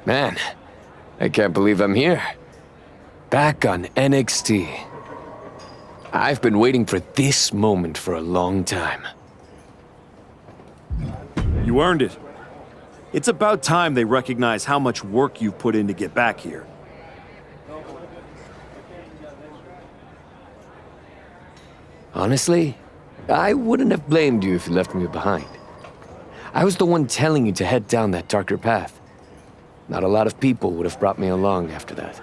Man, I can't believe I'm here. Back on NXT. I've been waiting for this moment for a long time. You earned it. It's about time they recognize how much work you've put in to get back here. Honestly, I wouldn't have blamed you if you left me behind. I was the one telling you to head down that darker path. Not a lot of people would have brought me along after that.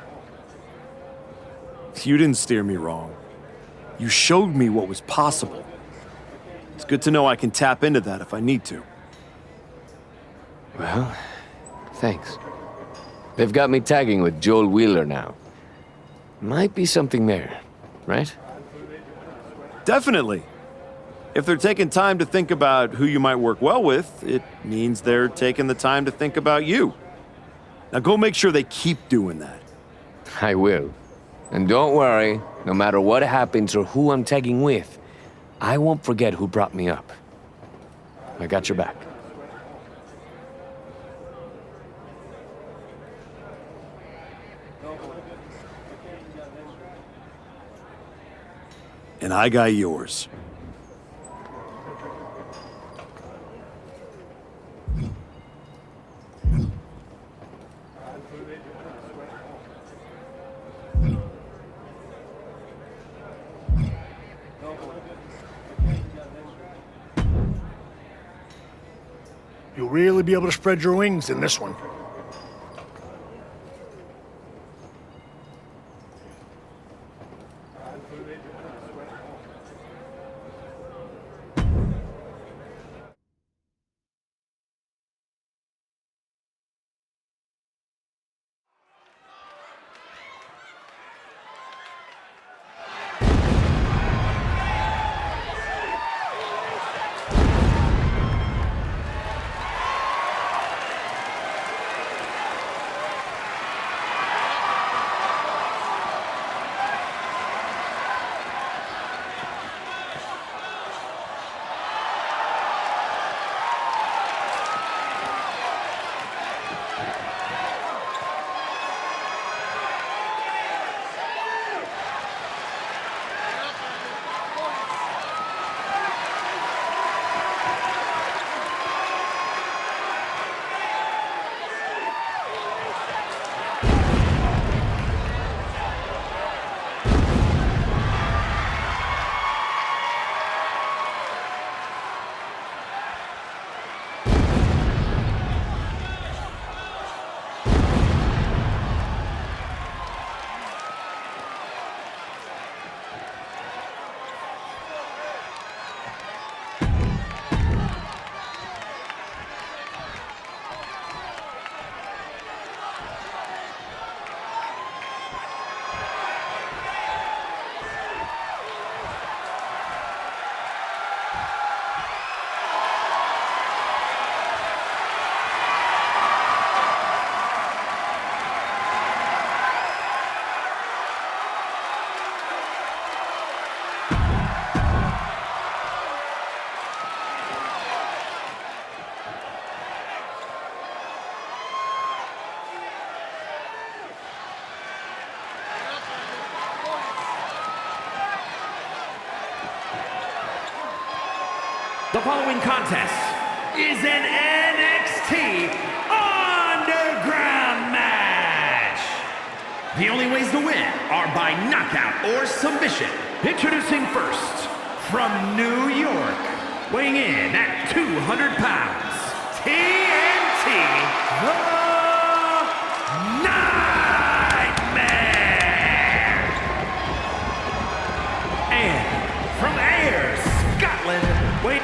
You didn't steer me wrong. You showed me what was possible. It's good to know I can tap into that if I need to. Well, thanks. They've got me tagging with Joel Wheeler now. Might be something there, right? Definitely. If they're taking time to think about who you might work well with, it means they're taking the time to think about you. Now go make sure they keep doing that. I will. And don't worry, no matter what happens or who I'm tagging with, I won't forget who brought me up. I got your back. And I got yours. You'll really be able to spread your wings in this one. The following contest is an NXT Underground match. The only ways to win are by knockout or submission. Introducing first, from New York, weighing in at 200 pounds, TNT, the Nightmare. And from Ayr, Scotland, wait.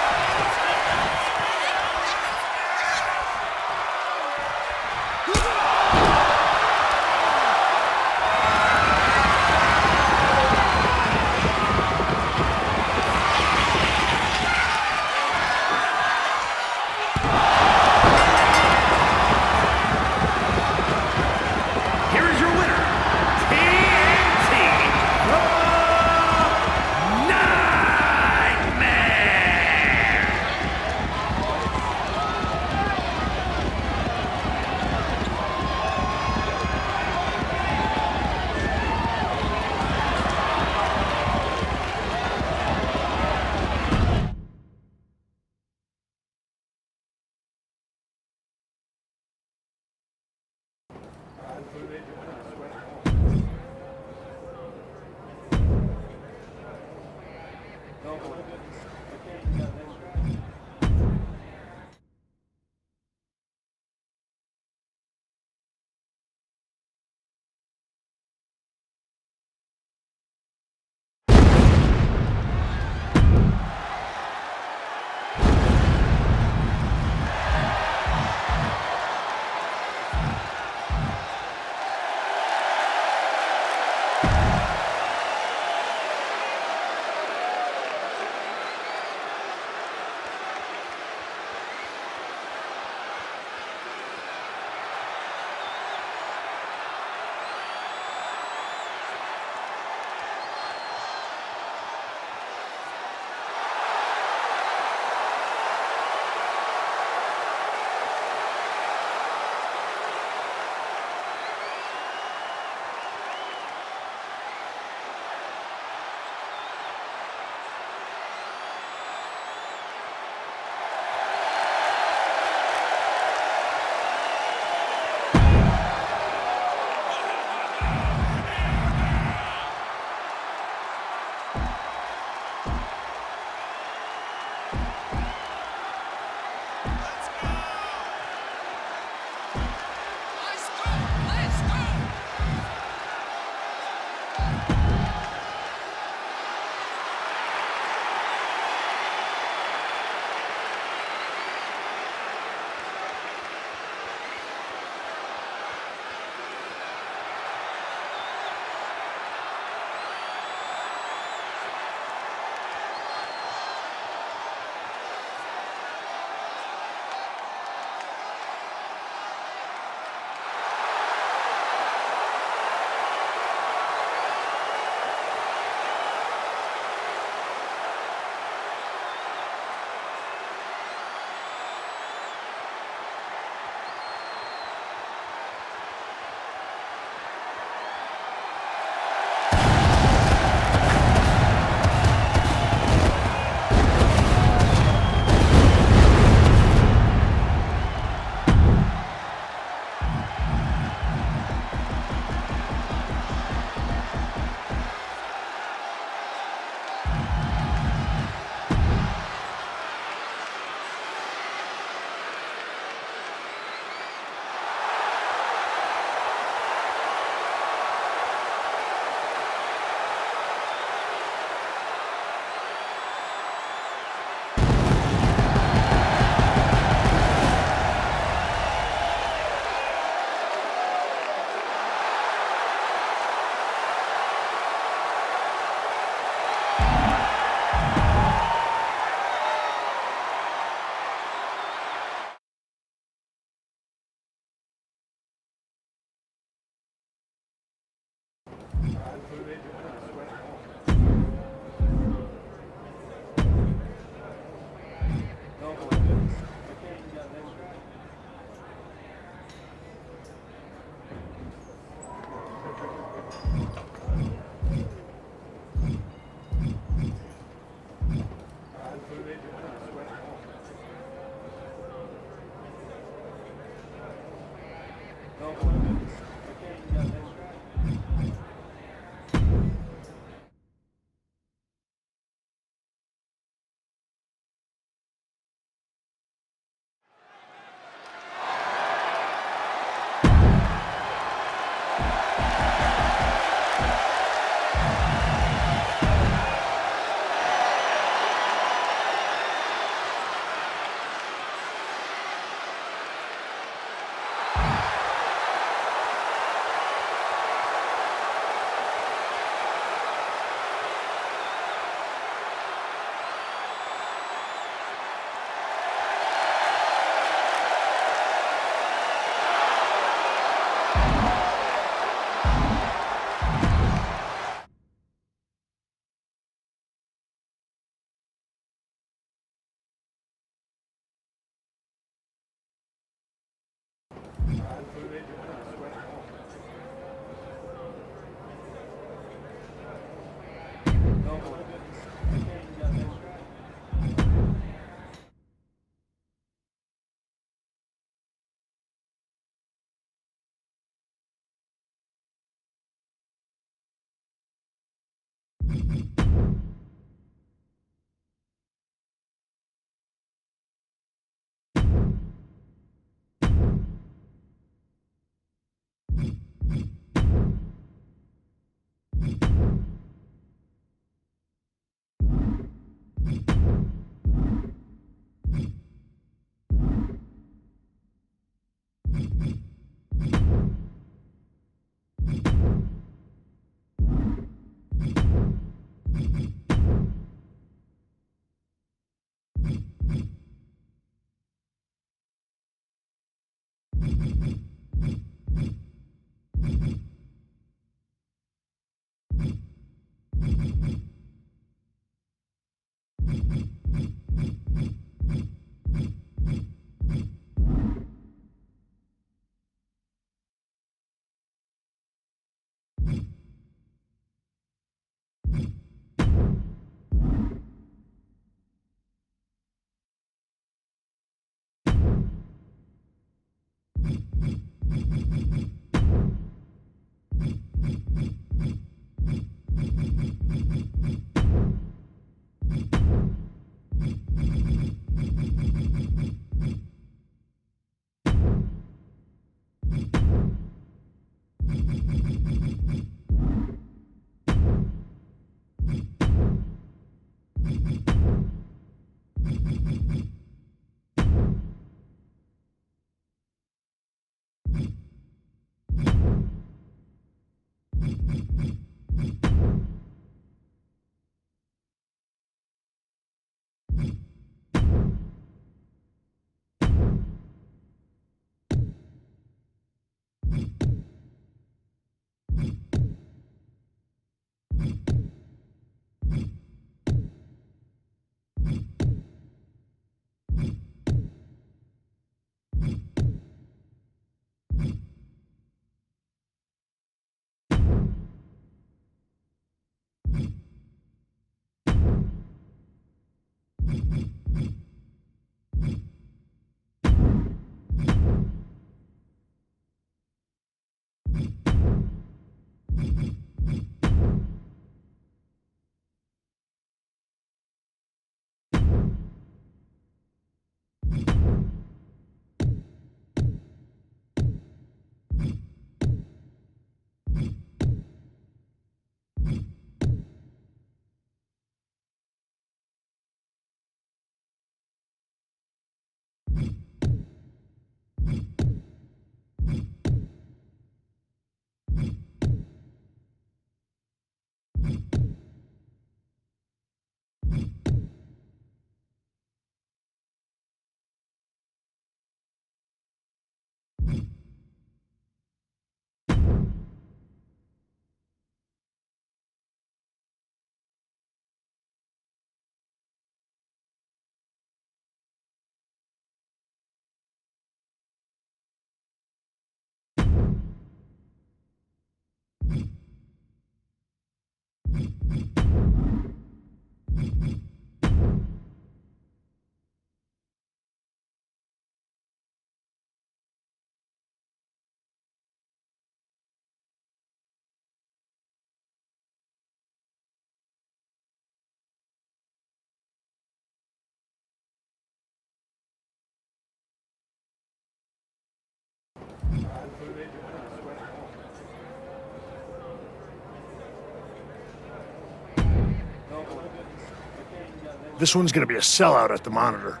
This one's gonna be a sellout at the monitor.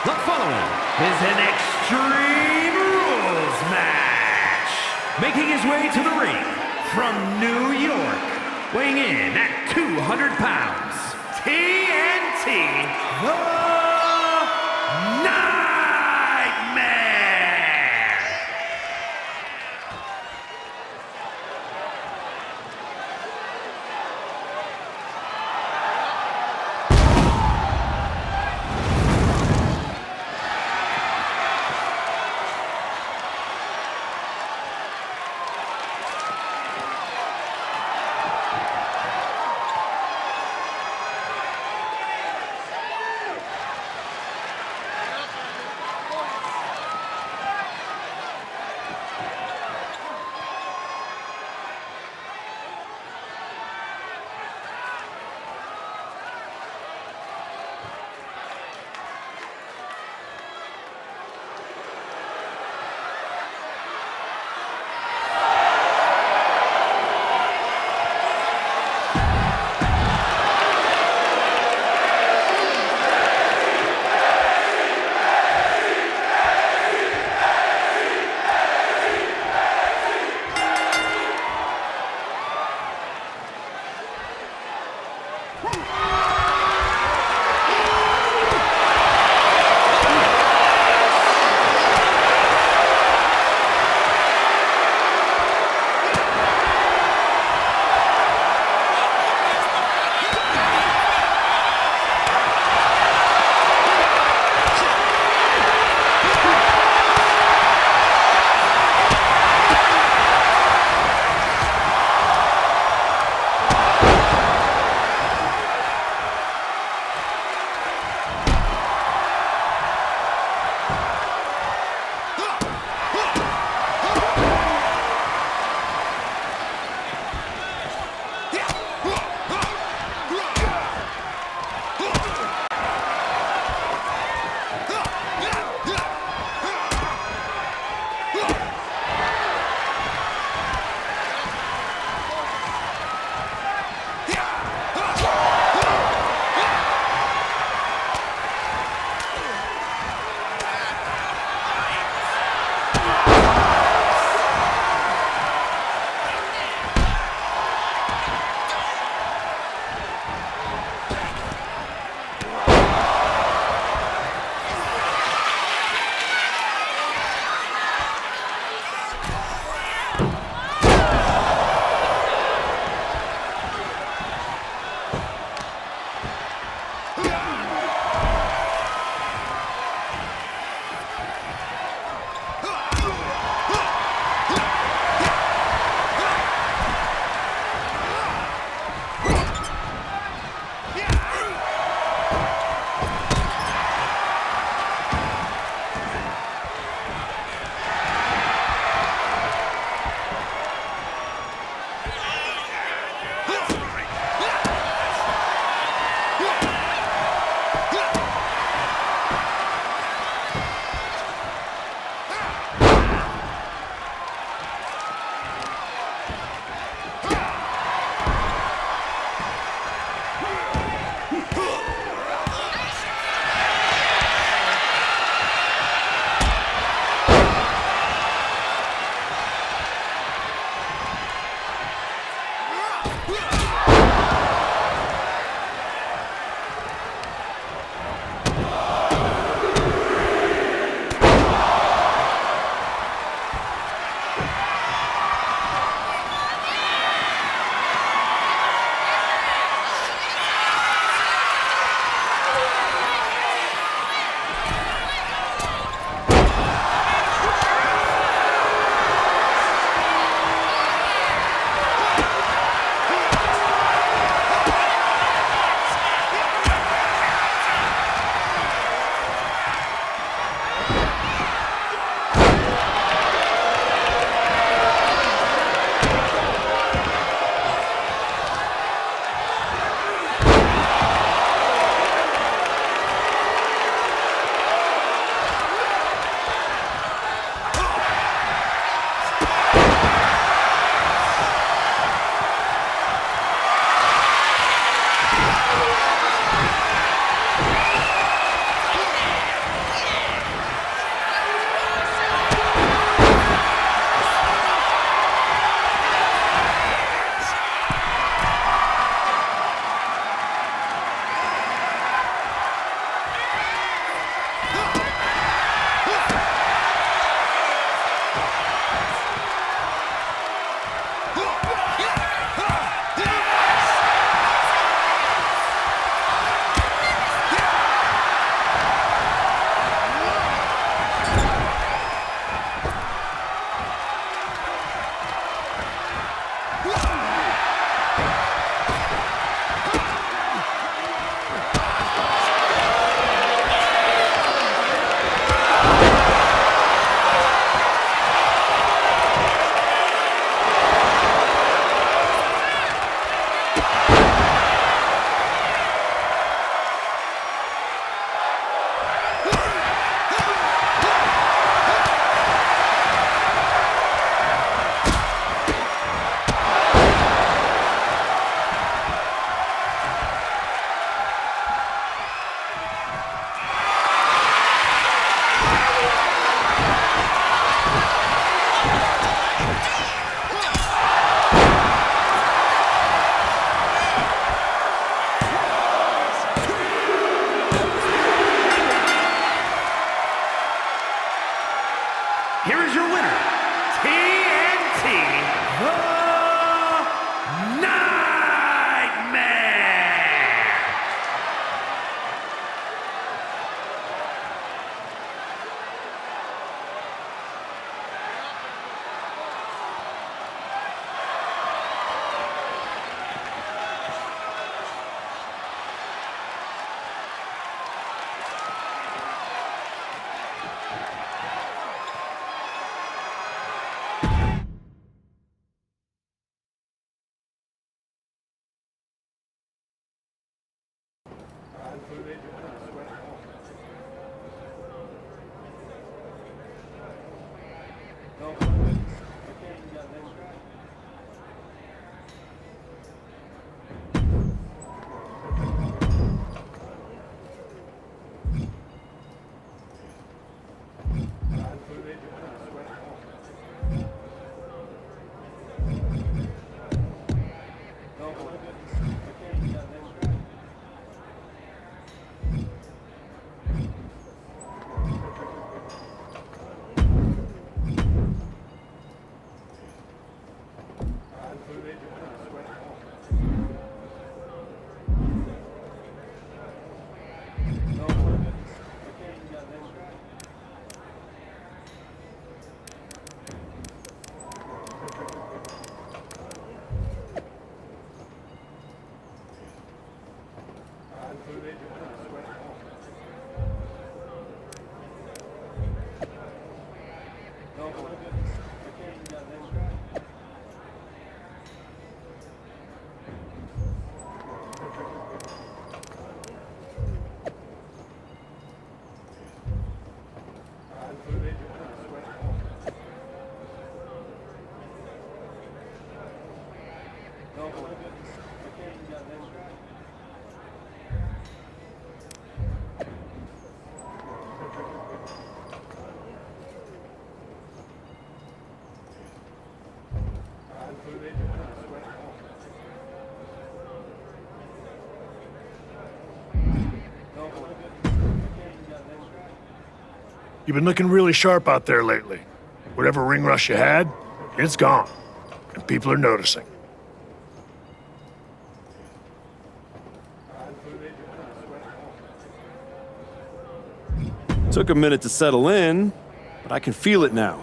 The following is an Extreme Rules match. Making his way to the ring from New York, weighing in at 200 pounds, TNT, the Nightmare. here is your winner, TNT, the Nightmare! You've been looking really sharp out there lately. Whatever ring rush you had, it's gone. And people are noticing. Took a minute to settle in, but I can feel it now.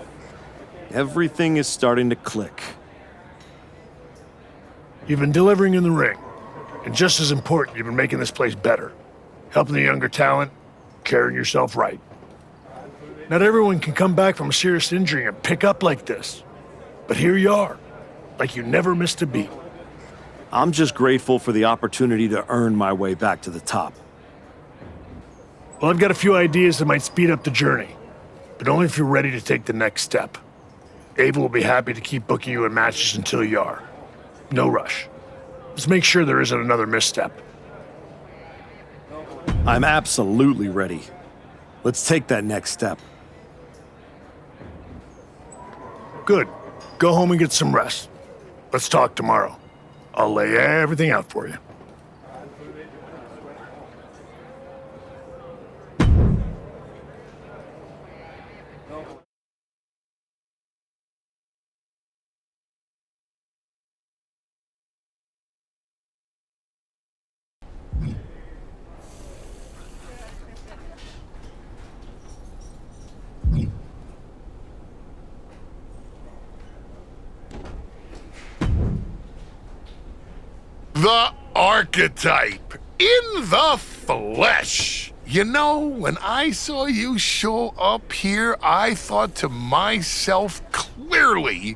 Everything is starting to click. You've been delivering in the ring. And just as important, you've been making this place better. Helping the younger talent, carrying yourself right. Not everyone can come back from a serious injury and pick up like this. But here you are, like you never missed a beat. I'm just grateful for the opportunity to earn my way back to the top. Well, I've got a few ideas that might speed up the journey, but only if you're ready to take the next step. Ava will be happy to keep booking you in matches until you are. No rush. Just make sure there isn't another misstep. I'm absolutely ready. Let's take that next step. Good. Go home and get some rest. Let's talk tomorrow. I'll lay everything out for you. The archetype in the flesh. You know, when I saw you show up here, I thought to myself, clearly,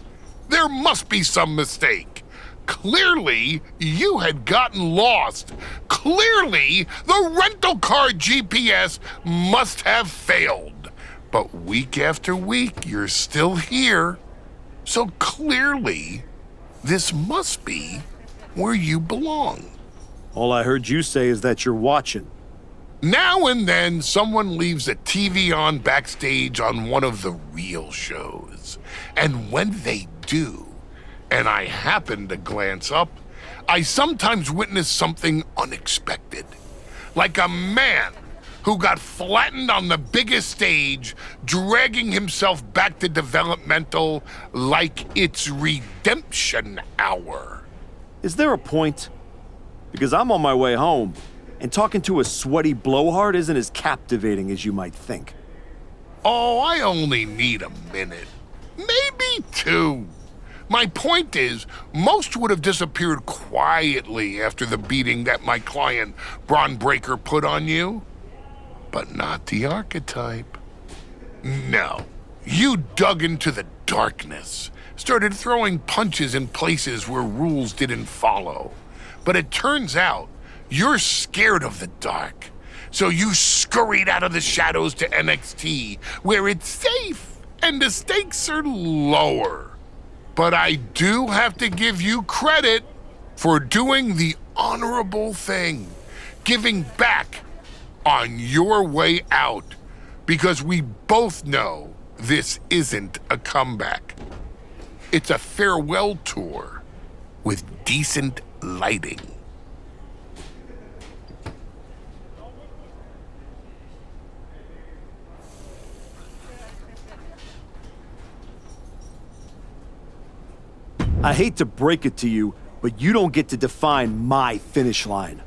there must be some mistake. Clearly, you had gotten lost. Clearly, the rental car GPS must have failed. But week after week, you're still here. So clearly, this must be where you belong. All I heard you say is that you're watching. Now and then, someone leaves a TV on backstage on one of the real shows. And when they do, and I happen to glance up, I sometimes witness something unexpected. Like a man who got flattened on the biggest stage, dragging himself back to developmental like it's redemption hour. Is there a point? Because I'm on my way home, and talking to a sweaty blowhard isn't as captivating as you might think. Oh, I only need a minute. Maybe two. My point is, most would have disappeared quietly after the beating that my client, Braun Breaker, put on you. But not the archetype. No. You dug into the darkness, started throwing punches in places where rules didn't follow. But it turns out, you're scared of the dark. So you scurried out of the shadows to NXT, where it's safe and the stakes are lower. But I do have to give you credit for doing the honorable thing, giving back on your way out, because we both know this isn't a comeback. It's a farewell tour with decent lighting. I hate to break it to you, but you don't get to define my finish line.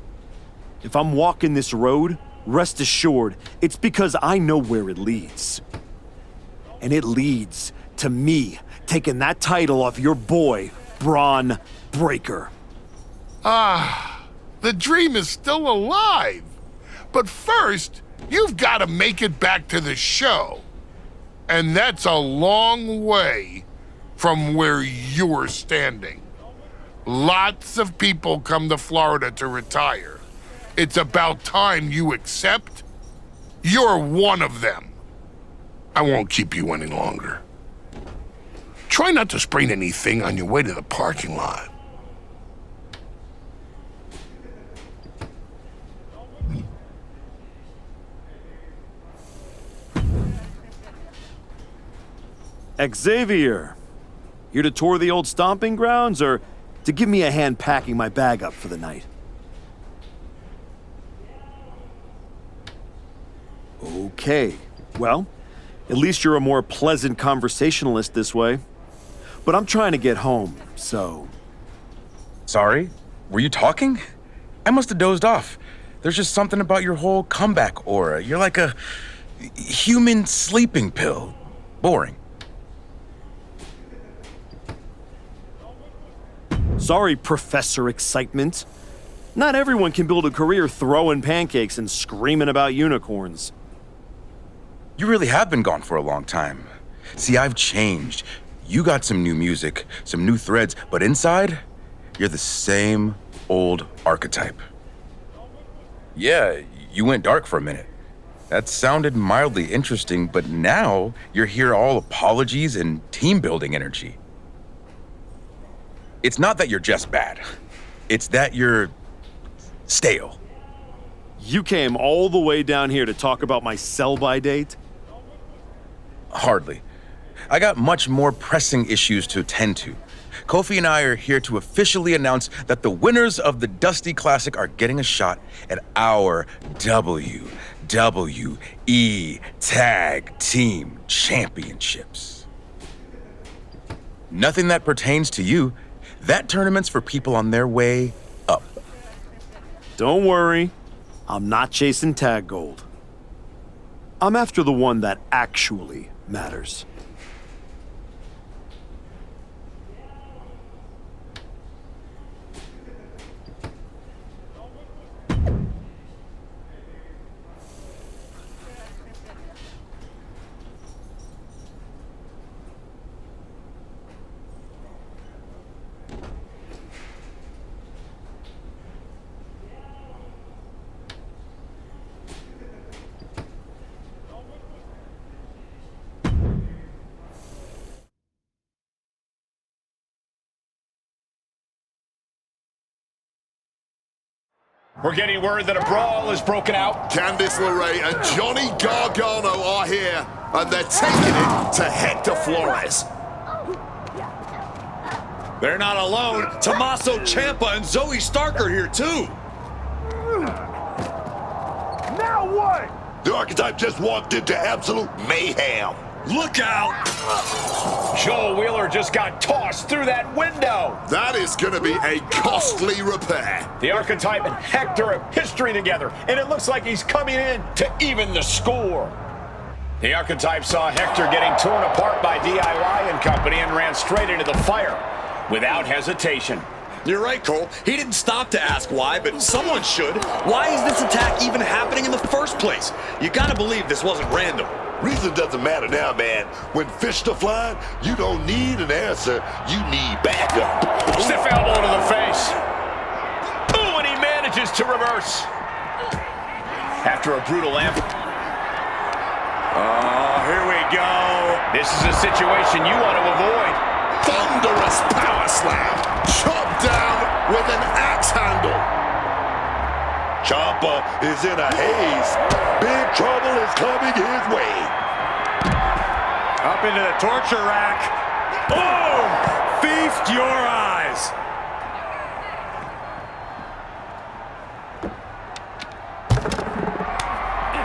If I'm walking this road, rest assured, it's because I know where it leads. And it leads to me taking that title off your boy, Braun Breaker. The dream is still alive. But first, you've got to make it back to the show. And that's a long way from where you're standing. Lots of people come to Florida to retire. It's about time you accept you're one of them. I won't keep you any longer. Try not to sprain anything on your way to the parking lot. Xavier, here to tour the old stomping grounds or to give me a hand packing my bag up for the night? Okay, well, at least you're a more pleasant conversationalist this way. But I'm trying to get home, so... Sorry? Were you talking? I must have dozed off. There's just something about your whole comeback aura. You're like a human sleeping pill. Boring. Sorry, Professor Excitement. Not everyone can build a career throwing pancakes and screaming about unicorns. You really have been gone for a long time. See, I've changed. You got some new music, some new threads, but inside, you're the same old archetype. Yeah, you went dark for a minute. That sounded mildly interesting, but now you're here all apologies and team-building energy. It's not that you're just bad. It's that you're stale. You came all the way down here to talk about my sell-by date? Hardly. I got much more pressing issues to attend to. Kofi and I are here to officially announce that the winners of the Dusty Classic are getting a shot at our WWE Tag Team Championships. Nothing that pertains to you. That tournament's for people on their way up. Don't worry, I'm not chasing tag gold. I'm after the one that actually matters. We're getting word that a brawl is broken out. Candice LeRae and Johnny Gargano are here, and they're taking it to Hector Flores. They're not alone. Tommaso Ciampa and Zoe Stark are here too. Now what? The Archetype just walked into absolute mayhem. Look out! Joel Wheeler just got tossed through that window. That is going to be a costly repair. The Archetype and Hector have history together, and it looks like he's coming in to even the score. The Archetype saw Hector getting torn apart by DIY and company and ran straight into the fire without hesitation. You're right, Cole. He didn't stop to ask why, but someone should. Why is this attack even happening in the first place? You gotta believe this wasn't random. Reason doesn't matter now, man. When fish are flying, you don't need an answer. You need backup. Stiff elbow to the face. Ooh, and he manages to reverse. After a brutal effort. Oh, here we go. This is a situation you want to avoid. Thunderous power slam. Chopped down with an axe handle. Ciampa is in a haze. Big trouble is coming his way. Up into the torture rack. Boom! Feast your eyes.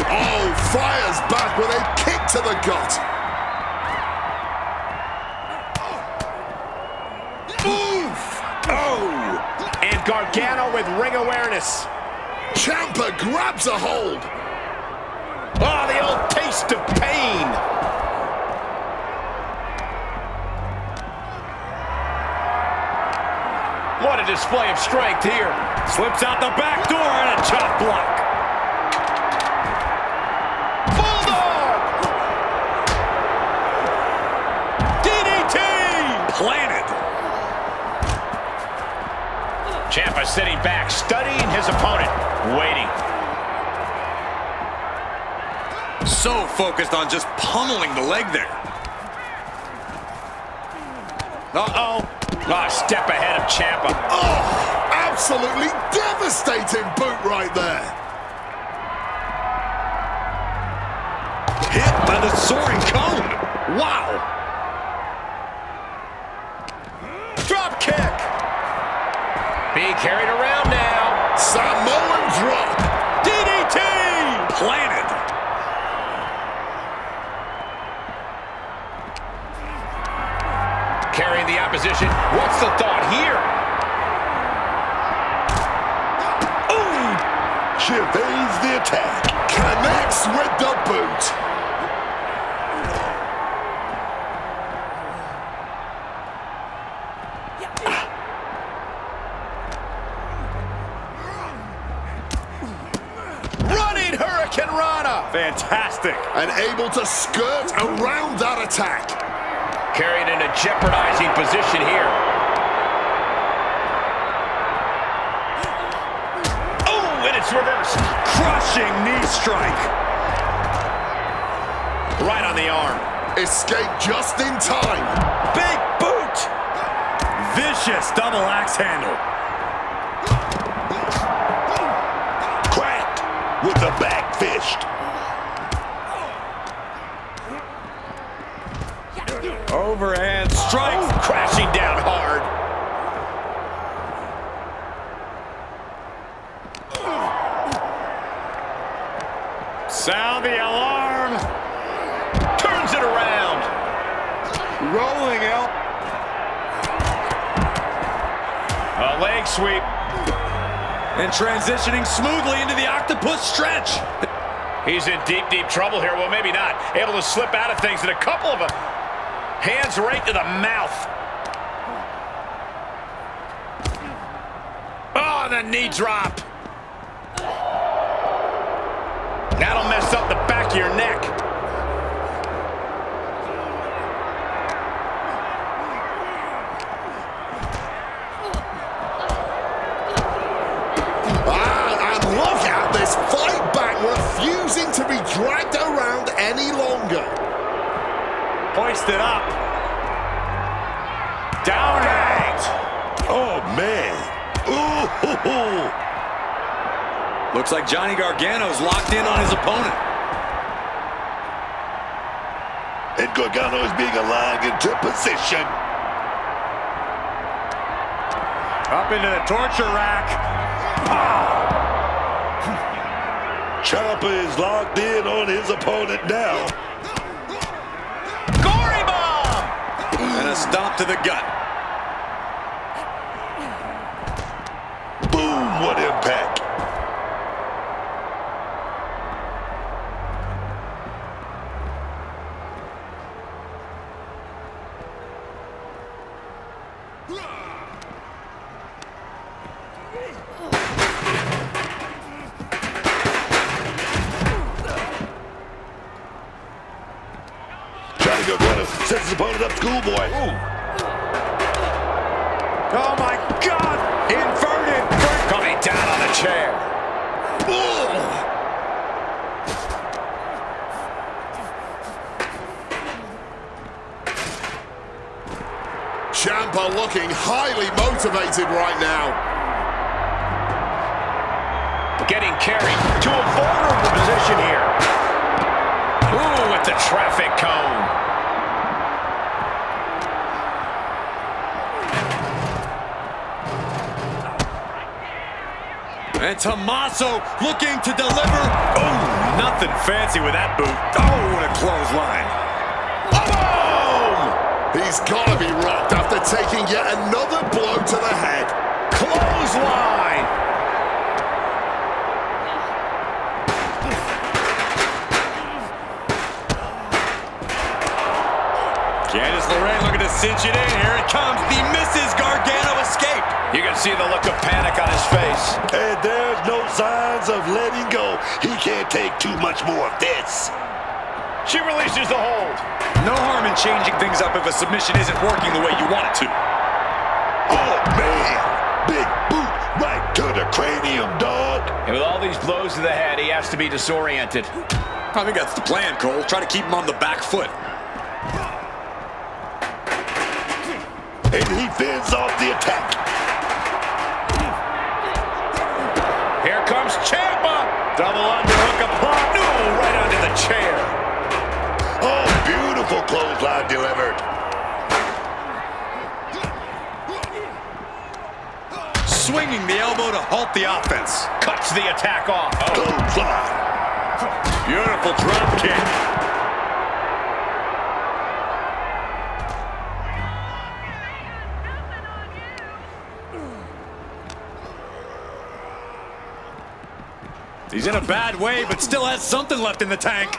Oh, fires back with a kick to the gut. Oof! Oh! And Gargano with ring awareness. Ciampa grabs a hold. Oh, the old taste of pain. What a display of strength here. Slips out the back door and a chop block. Bulldog! DDT! Planted. Ciampa sitting back, studying his opponent, waiting. So focused on just pummeling the leg there. Uh-oh. Ah, step ahead of Ciampa. Oh, absolutely devastating boot right there. Hit by the soaring cone. Wow. Drop kick. Being carried around now. Samoan drop. DDT! Planted. Carrying the opposition. What's the thought here? Ooh! She evades the attack. Connects with the boot. Running Hurricane Rana. Fantastic. And able to skirt around that attack. Carried in a jeopardizing position here. Oh, and it's reversed. Crushing knee strike. Right on the arm. Escape just in time. Big boot. Vicious double axe handle. Cracked with the back fist. Overhand strike. Oh, crashing down hard. Sound the alarm. Turns it around. Rolling out. A leg sweep. And transitioning smoothly into the octopus stretch. He's in deep, deep trouble here. Well, maybe not. Able to slip out of things, and a couple of them. Hands right to the mouth. Oh, the knee drop. That'll mess up the back of your neck. And look at this fight back, refusing to be dragged around any longer. Hoisted up. Down out. Oh, man. Ooh. Looks like Johnny Gargano's locked in on his opponent. And Gargano is being aligned into position. Up into the torture rack. Ciampa is locked in on his opponent now. Gory bomb! And a stomp to the gut. Boom, what impact. Trying to go down, sets his opponent up, schoolboy. Oh my God! Inverted! Coming down on the chair. Ciampa looking highly motivated right now. Getting carried to a vulnerable position here. Ooh, with the traffic cone. And Tommaso looking to deliver. Oh, nothing fancy with that boot. Oh, and a clothesline. Boom! He's got to be rocked after taking yet another blow to the head. Clothesline. Candice LeRae looking to cinch it in. Here it comes. The Mrs. Gargano escape. You can see the look of panic on his face. And there's no signs of letting go. He can't take too much more of this. She releases the hold. No harm in changing things up if a submission isn't working the way you want it to. Oh, man. Big boot right to the cranium, dog. And with all these blows to the head, he has to be disoriented. I think that's the plan, Cole. Try to keep him on the back foot. And he fends off the attack. Here comes Ciampa. Double underhook applied. No, right onto the chair. Oh, beautiful clothesline delivered. Swinging the elbow to halt the offense. Cuts the attack off. Oh. Clothesline. Beautiful drop kick. He's in a bad way, but still has something left in the tank.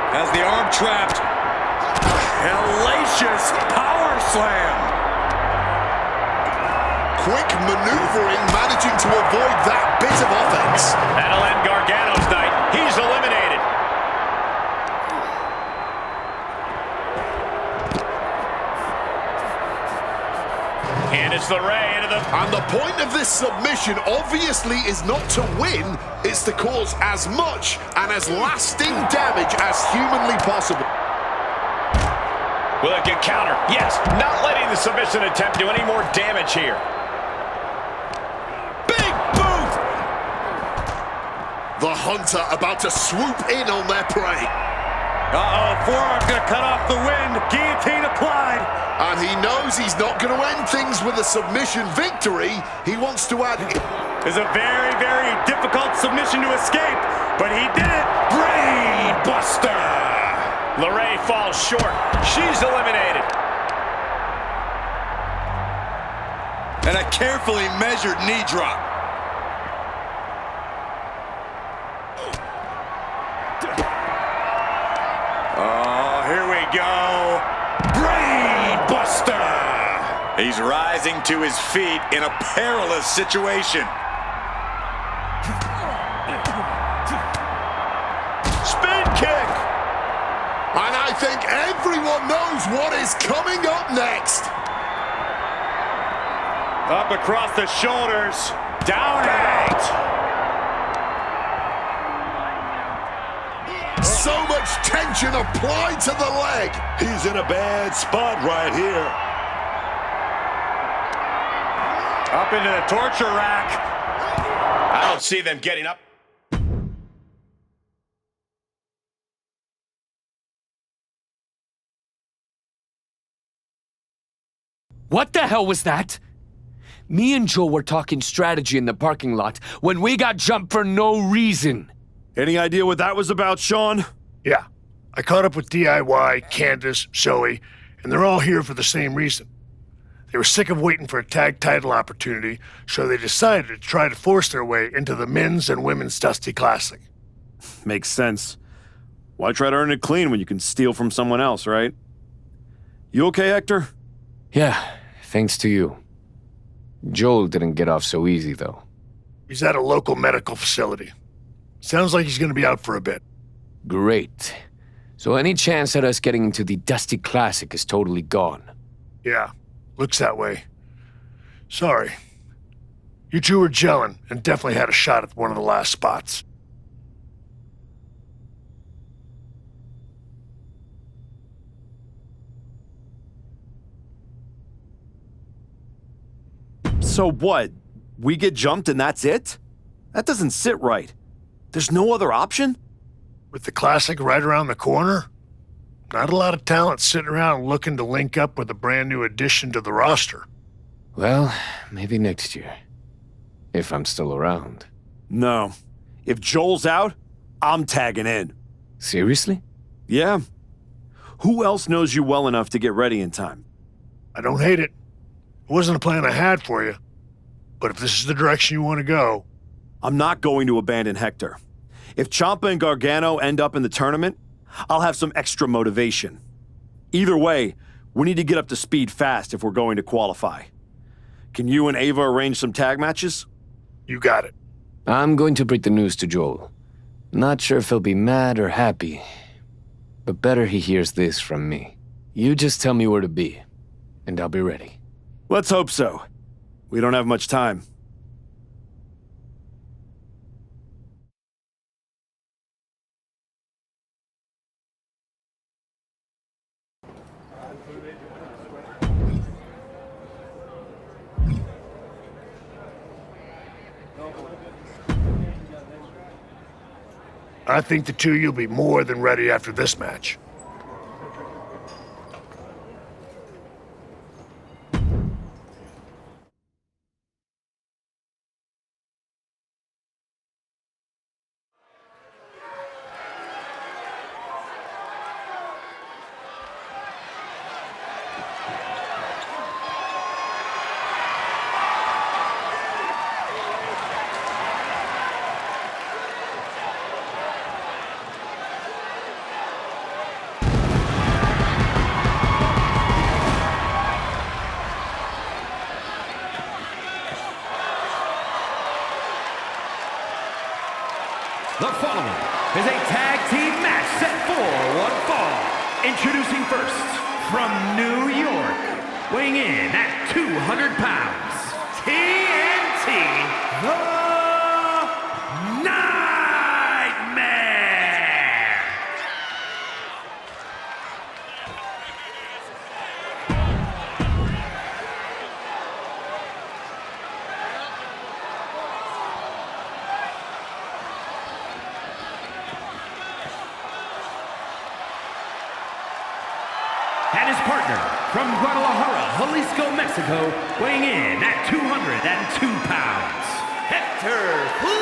Has the arm trapped. Hellacious power slam. Quick maneuvering, managing to avoid that bit of offense. That'll end Gargano's night. He's eliminated. Candice LeRae into the... And the point of this submission obviously is not to win, it's to cause as much and as lasting damage as humanly possible. Will it get counter? Yes, not letting the submission attempt do any more damage here. Big boot! The Hunter about to swoop in on their prey. Uh-oh, forearm's gonna cut off the wind. Guillotine applied. And he knows he's not going to end things with a submission victory. He wants to add... It's a very, very difficult submission to escape, but he did it. Brain Buster. LeRae falls short. She's eliminated. And a carefully measured knee drop. Oh, here we go. Brain Buster. He's rising to his feet in a perilous situation. Spin kick! And I think everyone knows what is coming up next. Up across the shoulders. Down and out. So much tension applied to the leg. He's in a bad spot right here. Up into the torture rack. I don't see them getting up. What the hell was that? Me and Joe were talking strategy in the parking lot when we got jumped for no reason. Any idea what that was about, Sean? Yeah, I caught up with DIY, Candace, Zoe, and they're all here for the same reason. They were sick of waiting for a tag title opportunity, so they decided to try to force their way into the men's and women's Dusty Classic. Makes sense. Why try to earn it clean when you can steal from someone else, right? You okay, Hector? Yeah, thanks to you. Joel didn't get off so easy, though. He's at a local medical facility. Sounds like he's gonna be out for a bit. Great. So any chance at us getting into the Dusty Classic is totally gone. Yeah, looks that way. Sorry. You two were gelling and definitely had a shot at one of the last spots. So what? We get jumped and that's it? That doesn't sit right. There's no other option? With the Classic right around the corner, not a lot of talent sitting around looking to link up with a brand new addition to the roster. Well, maybe next year. If I'm still around. No. If Joel's out, I'm tagging in. Seriously? Yeah. Who else knows you well enough to get ready in time? I don't hate it. It wasn't a plan I had for you. But if this is the direction you want to go... I'm not going to abandon Hector. If Ciampa and Gargano end up in the tournament, I'll have some extra motivation. Either way, we need to get up to speed fast if we're going to qualify. Can you and Ava arrange some tag matches? You got it. I'm going to break the news to Joel. Not sure if he'll be mad or happy, but better he hears this from me. You just tell me where to be, and I'll be ready. Let's hope so. We don't have much time. I think the two of you'll be more than ready after this match. The following is a tag team match set for one fall. Introducing first, from New York, weighing in at 200 pounds, TNT, The Nightmare! And his partner, from Guadalajara, Jalisco, Mexico, weighing in at 202 pounds, Hector Flores!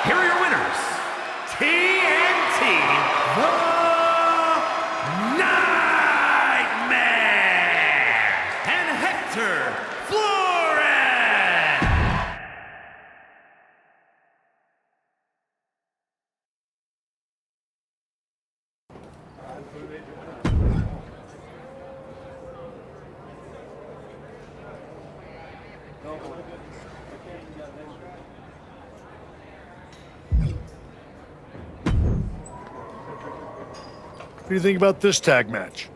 here are your winners, TNT, The Nightmare, and Hector Flores. What do you think about this tag match?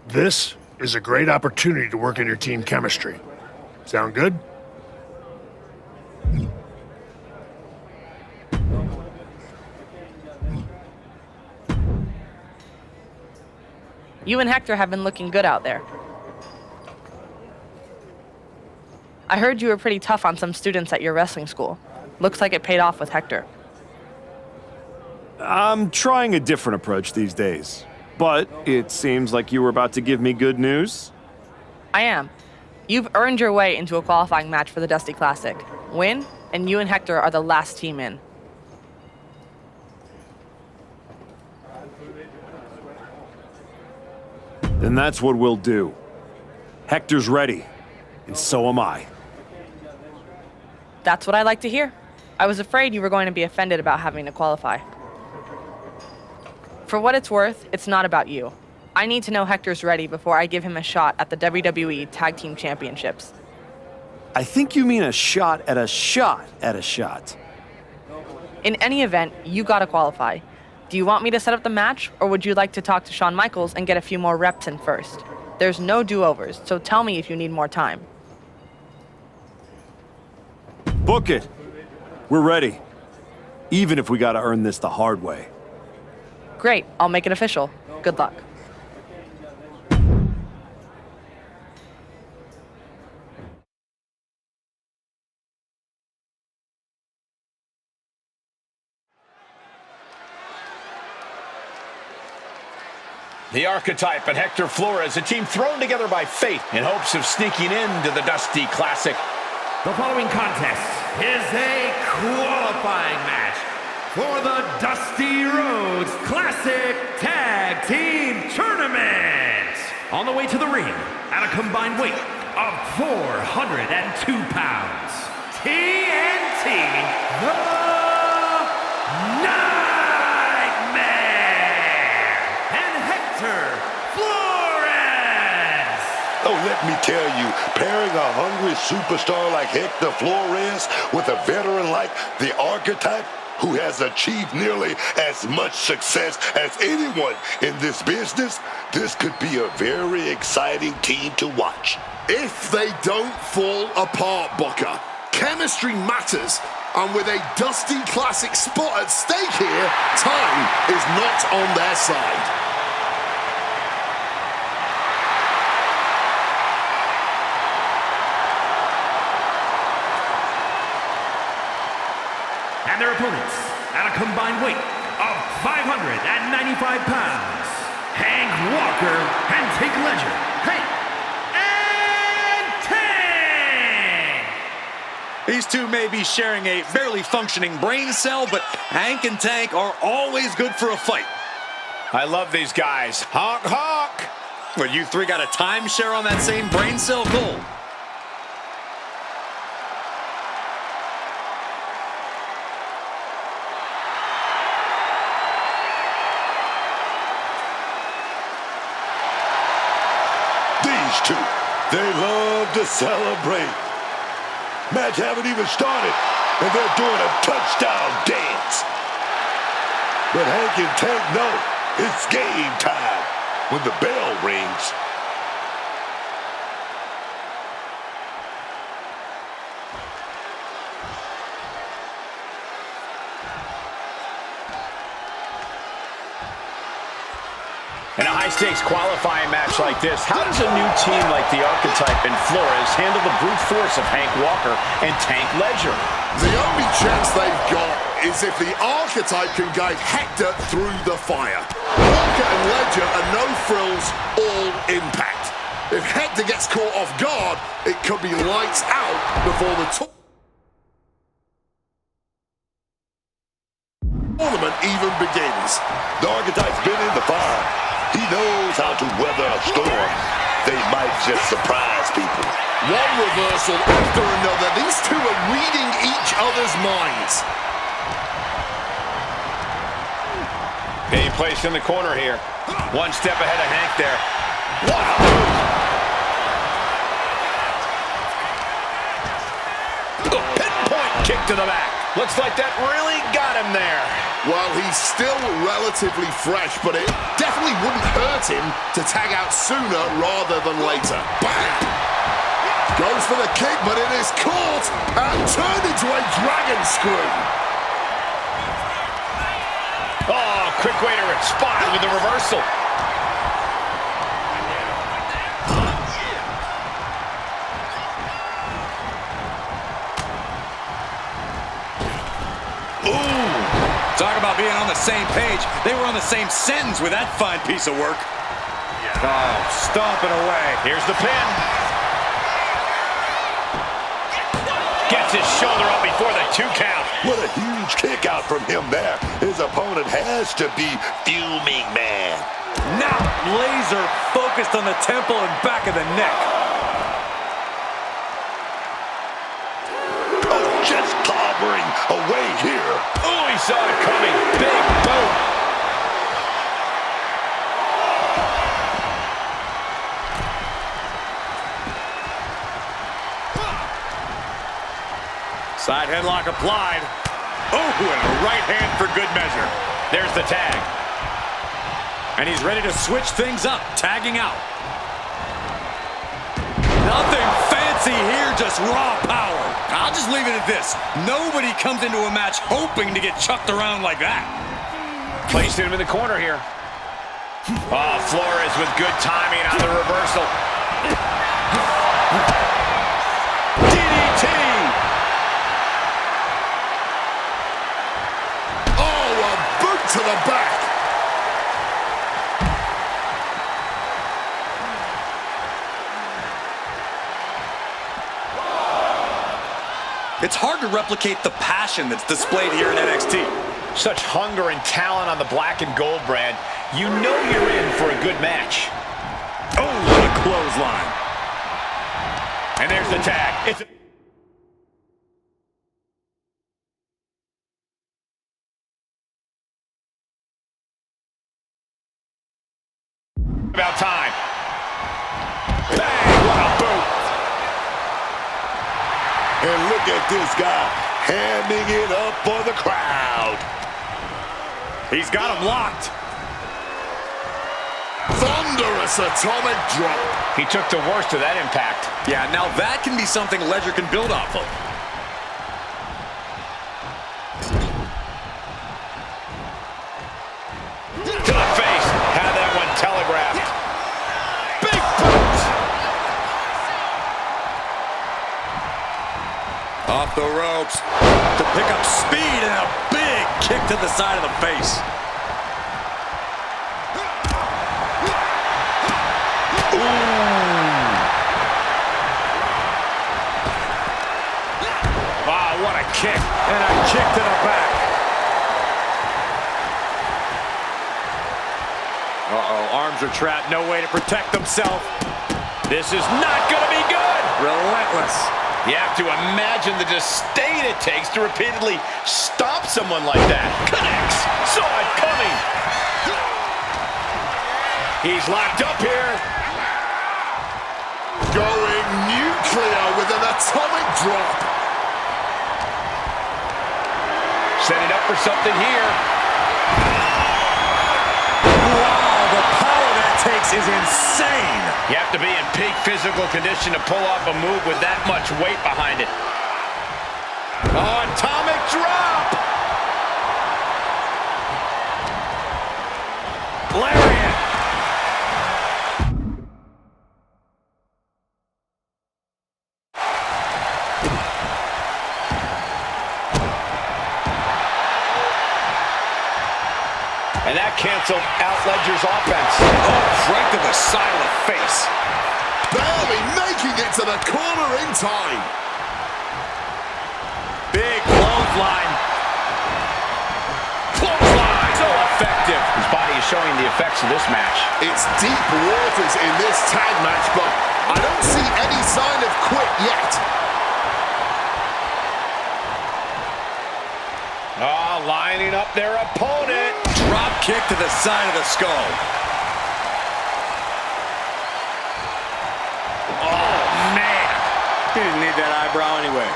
This is a great opportunity to work on your team chemistry. Sound good? You and Hector have been looking good out there. I heard you were pretty tough on some students at your wrestling school. Looks like it paid off with Hector. I'm trying a different approach these days. But it seems like you were about to give me good news. I am. You've earned your way into a qualifying match for the Dusty Classic. Win, and you and Hector are the last team in. Then that's what we'll do. Hector's ready, and so am I. That's what I like to hear. I was afraid you were going to be offended about having to qualify. For what it's worth, it's not about you. I need to know Hector's ready before I give him a shot at the WWE Tag Team Championships. I think you mean a shot at a shot at a shot. In any event, you gotta qualify. Do you want me to set up the match, or would you like to talk to Shawn Michaels and get a few more reps in first? There's no do-overs, so tell me if you need more time. Book it. We're ready. Even if we gotta earn this the hard way. Great, I'll make it official. Good luck. The Archetype and Hector Flores, a team thrown together by fate in hopes of sneaking into the Dusty Classic. The following contest is a qualifying match for the Dusty Rhodes Classic Tag Team Tournament. On the way to the ring at a combined weight of 402 pounds, TNT, the Nightmare, and Hector Flores. Oh, let me tell you, pairing a hungry superstar like Hector Flores with a veteran like the Archetype, who has achieved nearly as much success as anyone in this business, this could be a very exciting team to watch. If they don't fall apart, Booker, chemistry matters, and with a Dusty Classic spot at stake here, time is not on their side. And their opponents, at a combined weight of 595 pounds, Hank Walker and Tank Ledger. Hank and Tank! These two may be sharing a barely functioning brain cell, but Hank and Tank are always good for a fight. I love these guys. Honk, honk! Well, you three got a timeshare on that same brain cell gold. These two, they love to celebrate. Match haven't even started, and they're doing a touchdown dance. But Hank and Tank know it's game time when the bell rings. In a high-stakes qualifying match like this, how does a new team like the Archetype and Flores handle the brute force of Hank Walker and Tank Ledger? The only chance they've got is if the Archetype can guide Hector through the fire. Walker and Ledger are no frills, all impact. If Hector gets caught off guard, it could be lights out before the tournament even begins. The Archetype's been in the fire. He knows how to weather a storm. They might just surprise people. One reversal after another. These two are reading each other's minds. Being placed in the corner here. One step ahead of Hank there. What a Kick to the back. Looks like that really got him there. Well, he's still relatively fresh, but it definitely wouldn't hurt him to tag out sooner rather than later. Bam! Goes for the kick, but it is caught and turned into a dragon screw. Oh, quick way to respond with the reversal. Talk about being on the same page. They were on the same sentence with that fine piece of work. Oh, stomping away. Here's the pin. Gets his shoulder up before the 2 count. What a huge kick out from him there. His opponent has to be fuming, man. Now laser focused on the temple and back of the neck. Oh, just clobbering away here. Oh, he saw it coming. Big boom. Side headlock applied. Oh, and a right hand for good measure. There's the tag. And he's ready to switch things up, tagging out. Nothing fancy here, just raw power. I'll just leave it at this. Nobody comes into a match hoping to get chucked around like that. Placing him in the corner here. Oh, Flores with good timing on the reversal. DDT! Oh, a boot to the back. It's hard to replicate the passion that's displayed here in NXT. Such hunger and talent on the black and gold brand. You know you're in for a good match. Oh, what a clothesline. And there's the tag. It's about time. Bang! What a boot. And look at this guy hamming it up for the crowd. He's got him locked. Thunderous atomic drop. He took the worst of that impact. Yeah, now that can be something Ledger can build off of. To the face. Had that one telegraphed. Big boot. Off the ropes to pick up speed and a big kick to the side of the face. Wow, what a kick. And a kick to the back. Uh-oh, arms are trapped, no way to protect himself. This is not going to be good. Relentless. You have to imagine the disdain it takes to repeatedly stop someone like that. Connects. Saw it coming. He's locked up here. Going nuclear with an atomic drop. Setting up for something here. Wow, the power that takes is insane. You have to be in peak physical condition to pull off a move with that much weight behind it. Oh, atomic drop! Lariat. And that canceled out Ledger's offense. Oh, right to the side of the face. Barely making it to the corner in time. Big clothesline. Clothesline! So effective. His body is showing the effects of this match. It's deep waters in this tag match, but I don't see any sign of quit yet. Oh, lining up their opponent. Drop kick to the side of the skull. Oh, man. He didn't need that eyebrow anyway.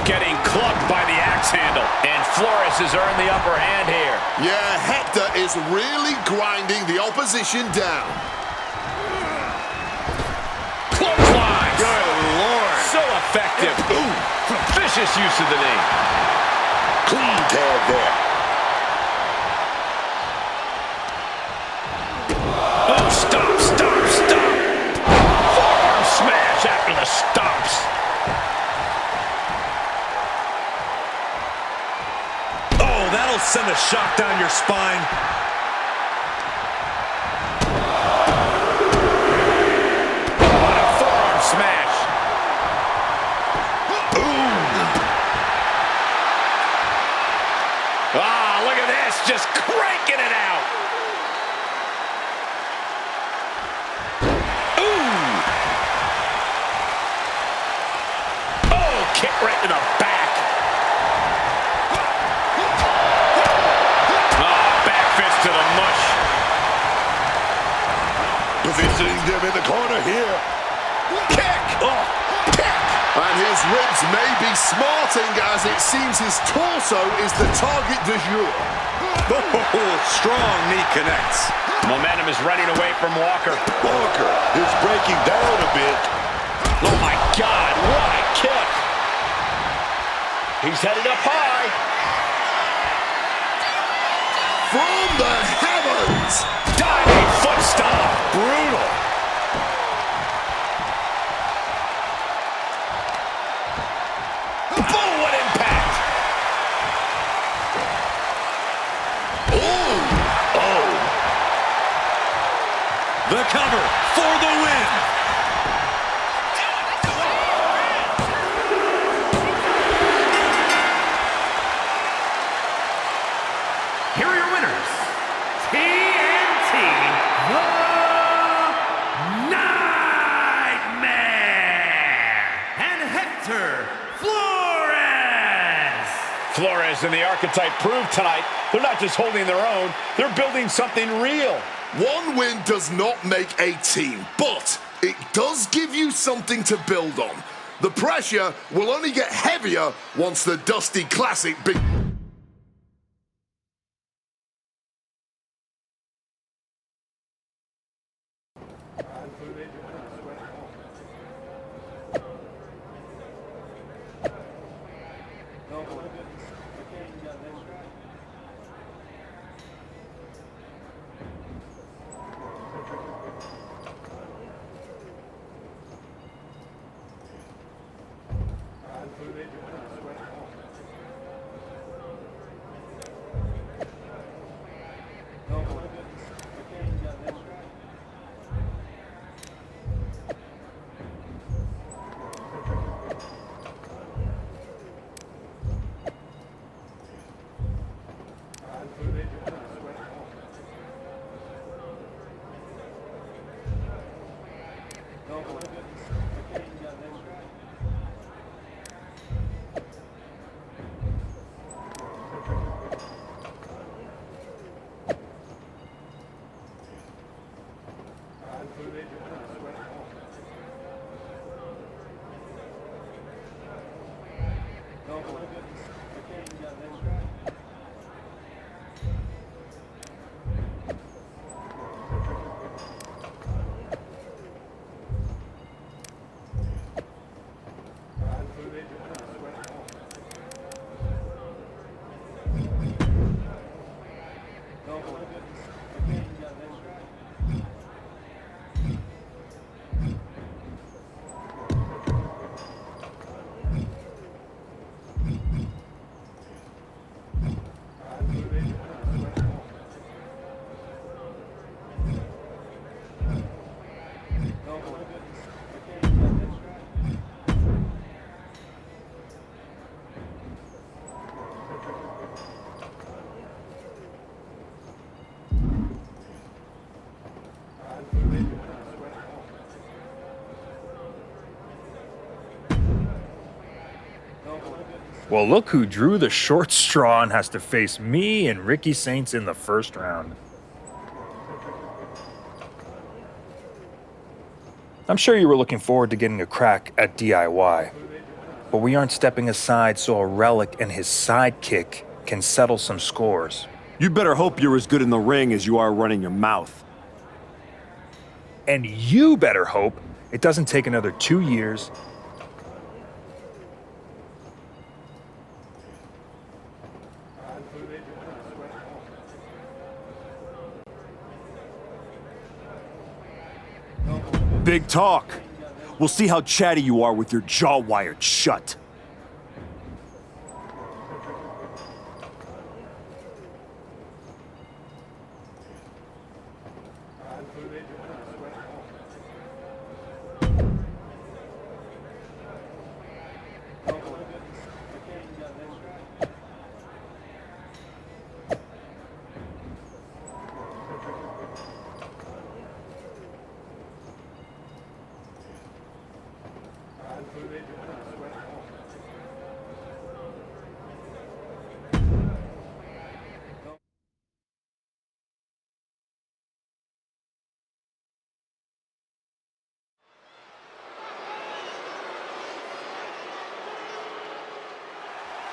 Getting clubbed by the axe handle. And Flores has earned the upper hand here. Yeah, Hector is really grinding the opposition down. Clothesline. Good Lord. So effective. Ooh, vicious use of the knee. Clean tag there. Oh, stop. Forearm smash after the stops. Oh, that'll send a shock down your spine. What a forearm smash. Ah, look at this, just cranking it out. Kick right to the back. Back fist to the mush. Positioning them in the corner here. Kick! Kick! And his ribs may be smarting as it seems his torso is the target du jour. Oh, strong knee connects. Momentum is running away from Walker. Walker is breaking down a bit. Oh my God, what a kick. He's headed up high. From the heavens! Diving foot stomp. Brutal. Boom, what impact. The cover for the win. Here are your winners, TNT, The Nightmare, and Hector Flores. Flores and the Archetype proved tonight they're not just holding their own, they're building something real. One win does not make a team, but it does give you something to build on. The pressure will only get heavier once the Dusty Classic begins. Well, look who drew the short straw and has to face me and Ricky Saints in the first round. I'm sure you were looking forward to getting a crack at DIY. but we aren't stepping aside so a relic and his sidekick can settle some scores. You better hope you're as good in the ring as you are running your mouth. And you better hope it doesn't take another 2 years. Big talk. We'll see how chatty you are with your jaw wired shut.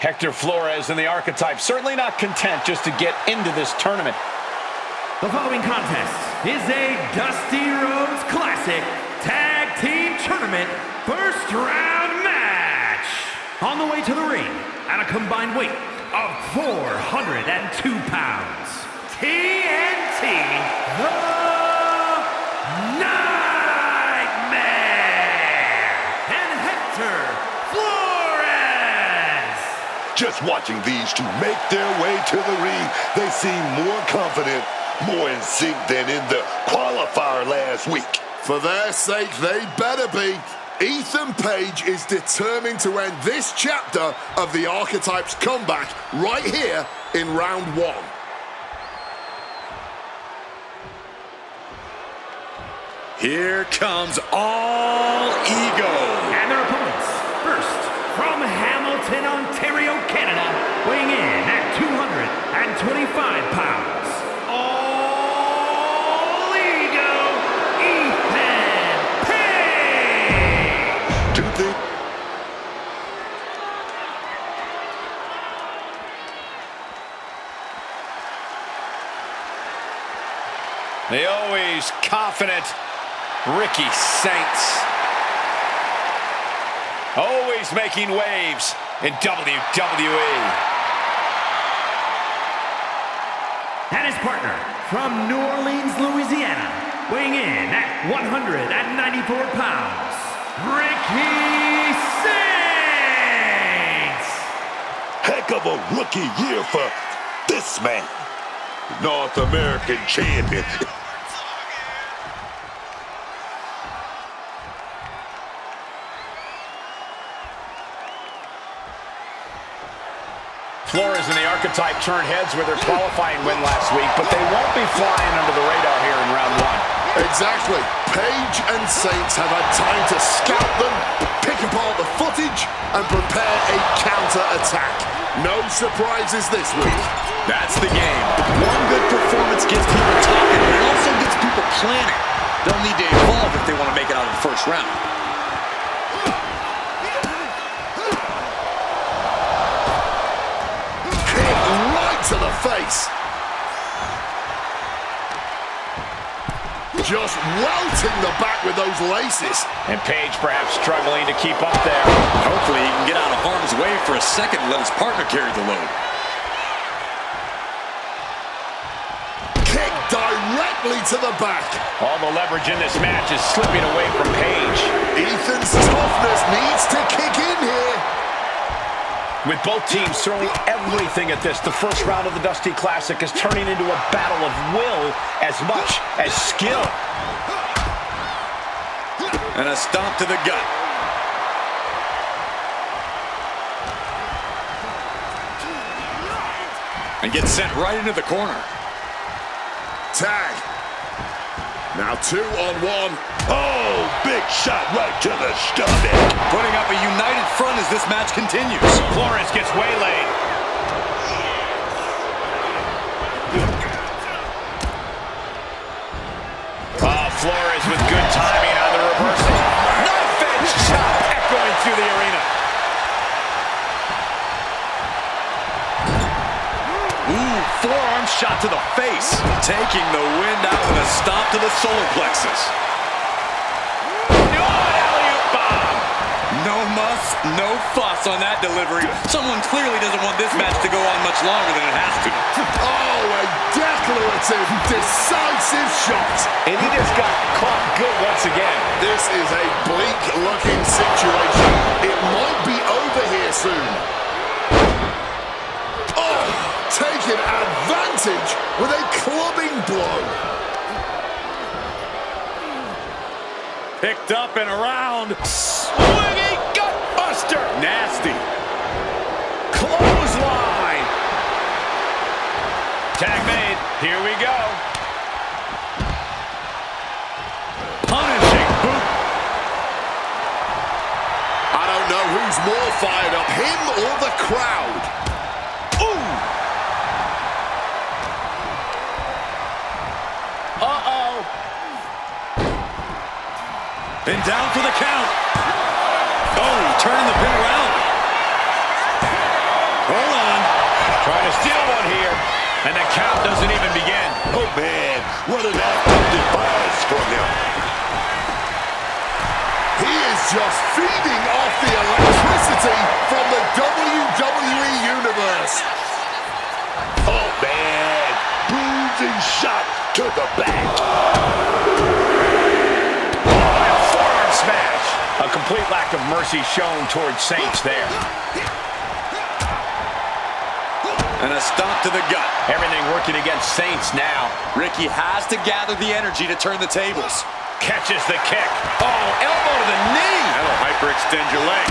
Hector Flores and the Archetype certainly not content just to get into this tournament. The following contest is a Dusty Rhodes Classic Tag Team Tournament first round match. On the way to the ring at a combined weight of 402 pounds, TNT The Nightmare and Hector Flores. Just watching these two make their way to the ring, they seem more confident, more in sync than in the qualifier last week. For their sake, they better be. Ethan Page is determined to end this chapter of the Archetype's comeback right here in round one. Here comes All Ego. And their opponents, first from Hamilton, Ontario, Canada, weighing in at 225 pounds, All Ego, Ethan Page. The always confident Ricky Saints. Always making waves in WWE. And his partner from New Orleans, Louisiana, weighing in at 194 pounds, Ricky Saints. Heck of a rookie year for this man. North American champion. Flores and the Archetype turned heads with their qualifying win last week, but they won't be flying under the radar here in round one. Exactly. Page and Saints have had time to scout them, pick apart the footage, and prepare a counter-attack. No surprises this week. That's the game. One good performance gets people talking, but it also gets people planning. They'll need to evolve if they want to make it out of the first round. Kick right to the face. Just welting the back with those laces. And Page perhaps struggling to keep up there. Hopefully he can get out of harm's way for a second and let his partner carry the load. Kick directly to the back. All the leverage in this match is slipping away from Page. Ethan's toughness needs to kick in here. With both teams throwing everything at this, the first round of the Dusty Classic is turning into a battle of will as much as skill. And a stomp to the gut. And gets sent right into the corner. Tag. Now 2-on-1. Oh, big shot right to the stomach. Putting up a united front as this match continues. Flores gets waylaid. Flores with good timing on the reversal. Knife edge chop echoing through the arena. forearm shot to the face. Taking the wind out with a stomp to the solar plexus. No muss, no fuss on that delivery. Someone clearly doesn't want this match to go on much longer than it has to. Oh, a declarative, decisive shot. And he just got caught good once again. This is a bleak-looking situation. It might be over here soon. Oh, taking advantage with a clubbing blow. Picked up and around. Swinging gutbuster. Nasty. Clothesline. Tag made. Here we go. Punishing boot. I don't know who's more fired up, him or the crowd. Ooh. Uh-oh. And down for the count. Oh, turning the pin around. Hold on. Trying to steal one here. And the count doesn't even begin. Oh, man, what an act-out pass from him. He is just feeding off the electricity from the WWE Universe. Oh, man, bruising shot to the back. Forearm smash. A complete lack of mercy shown towards Saints there. And a stomp to the gut. Everything working against Saints now. Ricky has to gather the energy to turn the tables. Catches the kick. Oh, elbow to the knee. That'll hyperextend your leg.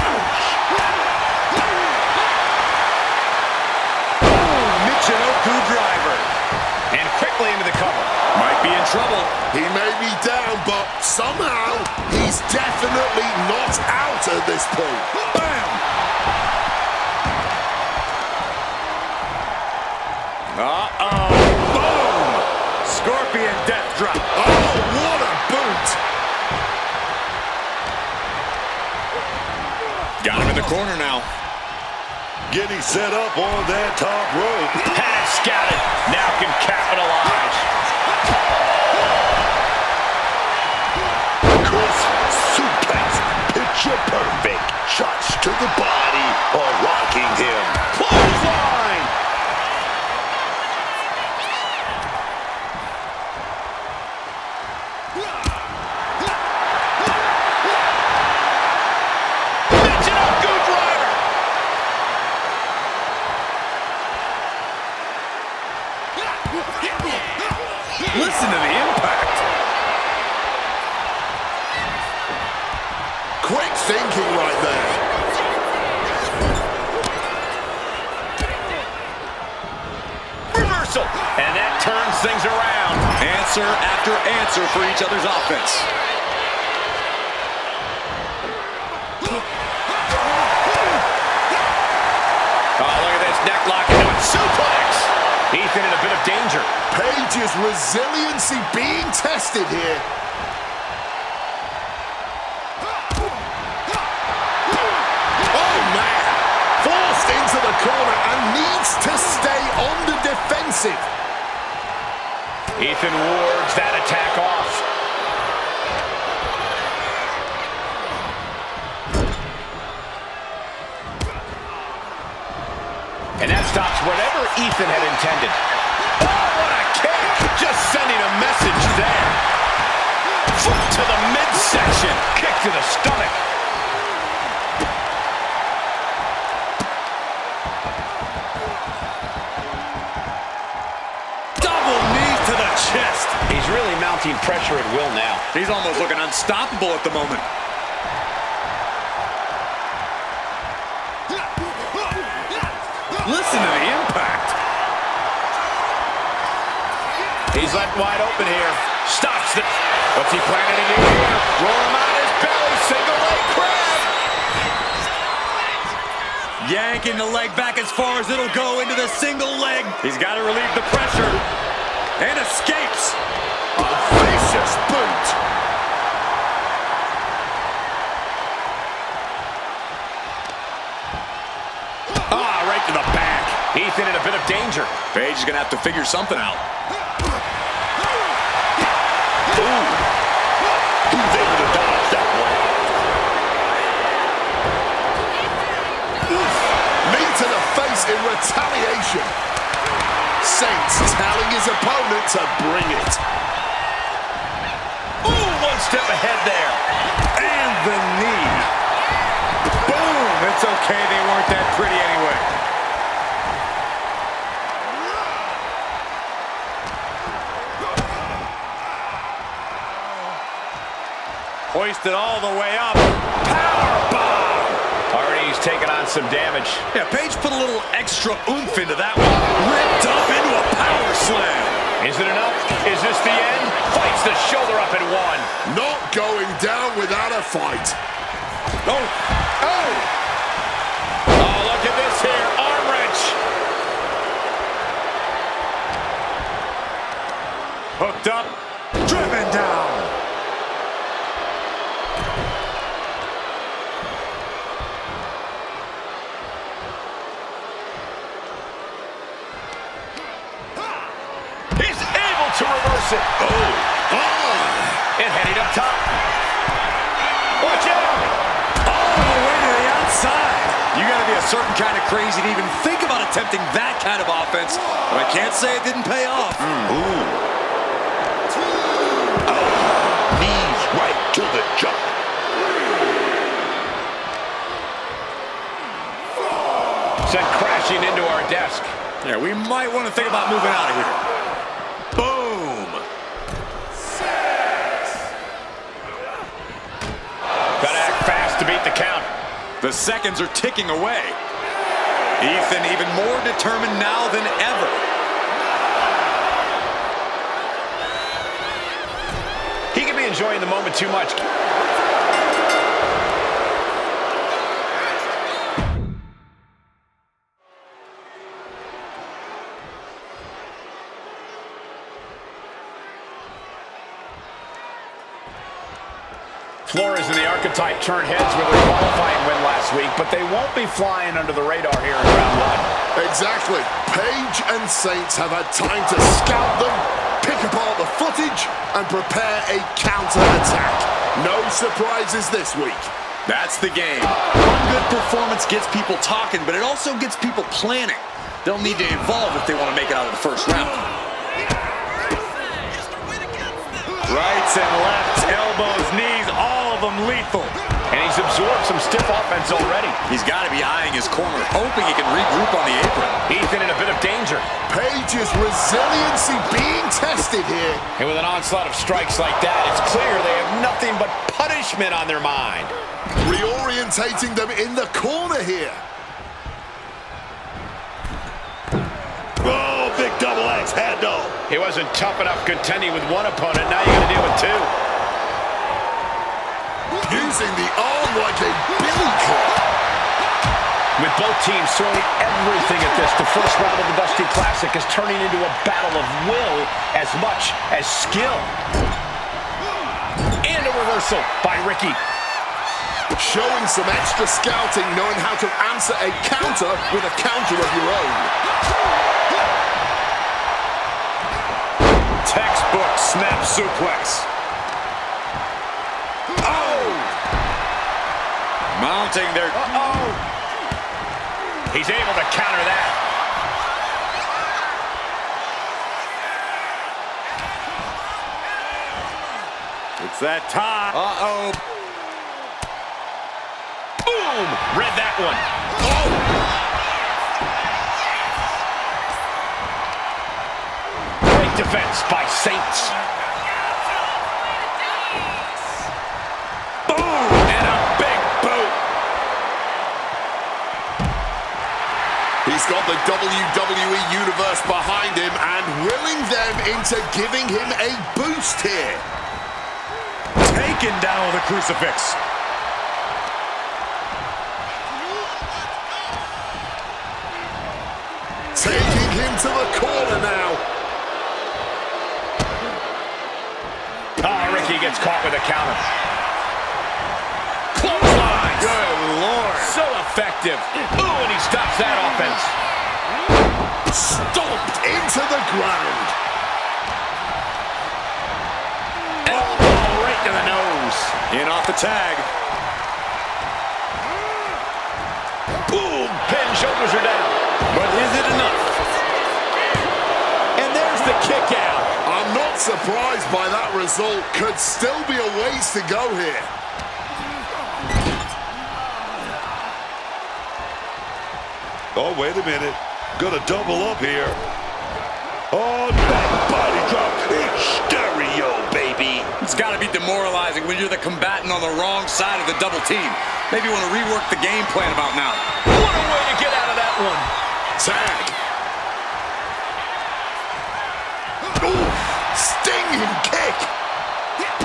Michinoku driver. And quickly into the cover. Might be in trouble. He may be down, but somehow he's definitely not out at this point. Bam! Uh-oh. Boom! Scorpion death drop. Oh, what a boot! Got him in the corner now. Getting set up on that top rope. Had it scouted. Now can capitalize. Crisp suplex. Picture perfect. Shots to the body are rocking him. Clothesline. Michinoku driver. Listen to the impact. Quick thinking right there. Reversal. And that turns things around. Answer after answer for each other's offense. Oh, look at this neck lock into a suplex. Ethan in a bit of danger. Page's resiliency being tested here. Oh, man. Forced into the corner and needs to stay on the defensive. Ethan wards that attack off. And that stops whatever Ethan had intended. Oh, what a kick! Just sending a message there. Foot to the midsection. Kick to the stomach. Double knee to the chest. He's really mounting pressure at will now. He's almost looking unstoppable at the moment. Listen to the impact. He's left wide open here. Stops it. What's he planning to do here? Roll him on his belly. Single leg crab. Yanking the leg back as far as it'll go into the single leg. He's got to relieve the pressure. And escapes. A vicious boot. Ah, right to the back. Ethan in a bit of danger. Paige is going to have to figure something out. Ooh. He's able to dodge that one. Knee to the face in retaliation. Saints telling his opponent to bring it. Ooh, one step ahead there. And the knee. Boom! It's okay, they weren't that pretty anyway. Hoisted all the way up. Powerbomb! Already he's taken on some damage. Yeah, Paige put a little extra oomph into that one. Ripped up into a power slam. Is it enough? Is this the end? Fights the shoulder up and one. Not going down without a fight. Oh! Oh! Oh, look at this here. Arm wrench. Hooked up. Driven down. He's able to reverse it. And heading up top. Watch out. All the way to the outside. You got to be a certain kind of crazy to even think about attempting that kind of offense. But I can't say it didn't pay off. Knees right to the jaw. Sent crashing into our desk. Yeah, we might want to think about moving out of here. Boom. Gotta act fast to beat the count. The seconds are ticking away. Ethan even more determined now than ever. He could be enjoying the moment too much. Flores and the Archetype turn heads with their qualifying win last week, but they won't be flying under the radar here in round one. Exactly. Paige and Saints have had time to scout them, pick apart the footage, and prepare a counter-attack. No surprises this week. That's the game. One good performance gets people talking, but it also gets people planning. They'll need to evolve if they want to make it out of the first round. Rights and lefts, elbows, knees, all of them lethal. And he's absorbed some stiff offense already. He's got to be eyeing his corner, hoping he can regroup on the apron. Ethan in a bit of danger. Paige's resiliency being tested here. And with an onslaught of strikes like that, it's clear they have nothing but punishment on their mind. Reorientating them in the corner here. Oh, big double axe handle. He wasn't tough enough contending with one opponent. Now you got to deal with two. Using the arm like a billy club. With both teams throwing everything at this, the first round of the Dusty Classic is turning into a battle of will as much as skill. And a reversal by Ricky. Showing some extra scouting, knowing how to answer a counter with a counter of your own. Textbook snap suplex. Oh! Mounting their... He's able to counter that. It's that time. Uh-oh. Boom! Read that one. Great defense by Saints. Boom! And a big boot. He's got the WWE Universe behind him and willing them into giving him a boost here. Taken down with a crucifix. Taking him to the corner now. Oh, Ricky gets caught with a counter. Clothesline. Good Lord. So effective. Ooh, and he stops that offense. tag. Boom! Pin, shoulders are down. But is it enough? And there's the kick out. I'm not surprised by that result. Could still be a ways to go here. Oh, wait a minute. Gonna double up here. Oh, back body drop. It's stereo, baby. It's got to be demoralizing when you're the combatant on the wrong side of the double team. Maybe you want to rework the game plan about now. What a way to get out of that one. Tag. Ooh, stinging kick.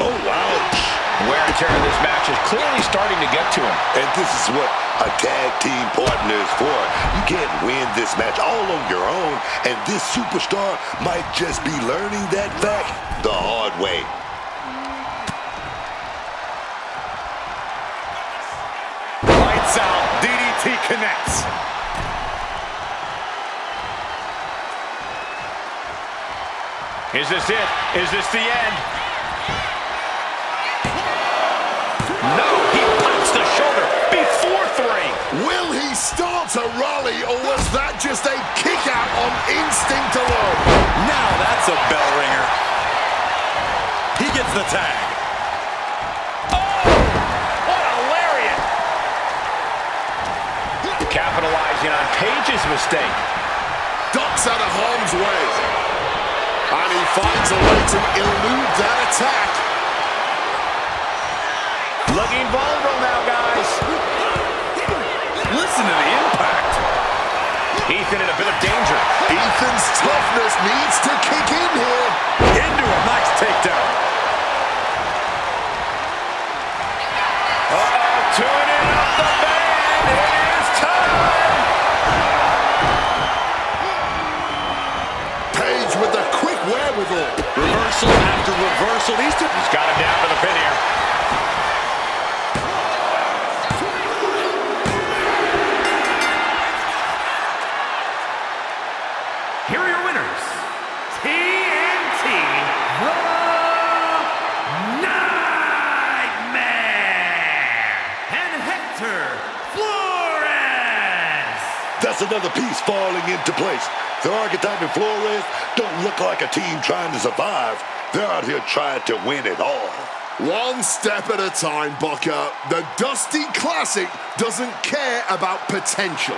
Oh, ouch. Wear and tear in this match is clearly starting to get to him. And this is what a tag team partner is for. You can't win this match all on your own, and this superstar might just be learning that fact the hard way. Lights out. DDT connects. Is this it? Is this the end? No, he pops the shoulder before 3. Will he start to rally, or was that just a kick out on instinct alone? Now that's a bell ringer. He gets the tag. What a lariat! Capitalizing on Page's mistake. Ducks out of harm's way. And he finds a way to elude that attack. Looking vulnerable now, guys. Listen to the impact. Ethan in a bit of danger. Ethan's toughness needs to kick in here. Into a nice takedown. Tuning up the band. It is time. Page with the quick wherewithal. Reversal after reversal. He's Got him down for the pin here. Here are your winners. TNT The Nightmare and Hector Flores. That's another piece falling into place. The Archetype and Flores don't look like a team trying to survive. They're out here trying to win it all. One step at a time, Bucker. The Dusty Classic doesn't care about potential.